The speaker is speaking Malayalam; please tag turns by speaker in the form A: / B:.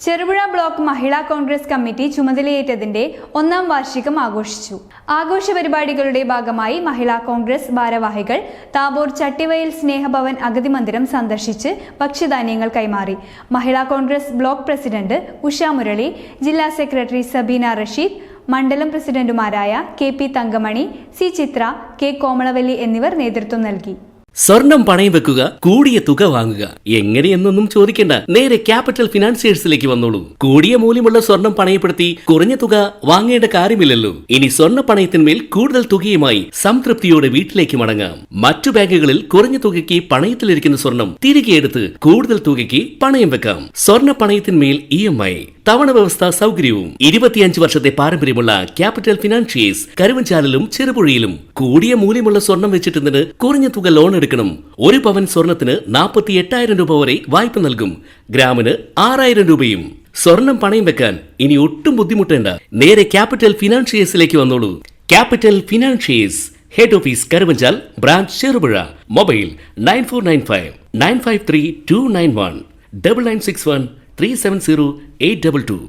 A: ചെറുപുഴ ബ്ലോക്ക് മഹിളാ കോൺഗ്രസ് കമ്മിറ്റി ചുമതലയേറ്റതിന്റെ 1ാം വാർഷികം ആഘോഷിച്ചു. ആഘോഷ പരിപാടികളുടെ ഭാഗമായി മഹിളാ കോൺഗ്രസ് ഭാരവാഹികൾ താബോർ ചട്ടിവയൽ സ്നേഹഭവൻ അഗതി മന്ദിരം സന്ദർശിച്ച് ഭക്ഷ്യധാന്യങ്ങൾ കൈമാറി. മഹിളാ കോൺഗ്രസ് ബ്ലോക്ക് പ്രസിഡന്റ് ഉഷ മുരളി, ജില്ലാ സെക്രട്ടറി സബീന റഷീദ്, മണ്ഡലം പ്രസിഡന്റുമാരായ KP തങ്കമണി, C ചിത്ര, K കോമളവല്ലി എന്നിവർ നേതൃത്വം നൽകി.
B: സ്വർണം പണയം വെക്കുക, കൂടിയ തുക വാങ്ങുക, എങ്ങനെയെന്നൊന്നും ചോദിക്കേണ്ട. നേരെ ക്യാപിറ്റൽ ഫിനാൻസിയേഴ്സിലേക്ക് വന്നോളൂ. കൂടിയ മൂല്യമുള്ള സ്വർണം പണയപ്പെടുത്തി കുറഞ്ഞ തുക വാങ്ങേണ്ട കാര്യമില്ലല്ലോ. ഇനി സ്വർണ്ണ പണയത്തിന്മേൽ കൂടുതൽ തുകയുമായി സംതൃപ്തിയോടെ വീട്ടിലേക്ക് മടങ്ങാം. മറ്റു ബാങ്കുകളിൽ കുറഞ്ഞ തുകയ്ക്ക് പണയത്തിലിരിക്കുന്ന സ്വർണം തിരികെ എടുത്ത് കൂടുതൽ തുകയ്ക്ക് പണയം വെക്കാം. സ്വർണ്ണ പണയത്തിന്മേൽ EMI തവണ വ്യവസ്ഥ സൗകര്യവും 25 വർഷത്തെ പാരമ്പര്യമുള്ള ക്യാപിറ്റൽ ഫിനാൻഷിയേഴ്സ് കരുവഞ്ചാലിലും ചെറുപുഴയിലും. കൂടിയ മൂല്യമുള്ള സ്വർണം വെച്ചിട്ട് കുറഞ്ഞ തുക ലോൺ എടുക്കണം. 1 പവൻ സ്വർണത്തിന് 48,000 രൂപ വരെ വായ്പ നൽകും. ഗ്രാമിന് 6,000 രൂപയും. സ്വർണം പണയം വെക്കാൻ ഇനി ഒട്ടും ബുദ്ധിമുട്ടേണ്ട. നേരെ ക്യാപിറ്റൽ ഫിനാൻഷിയേഴ്സിലേക്ക് വന്നോളൂ. Capital financiers, head office Karuvanchal, branch Cherupuzha. Mobile 9495 953 291 9961 370 822.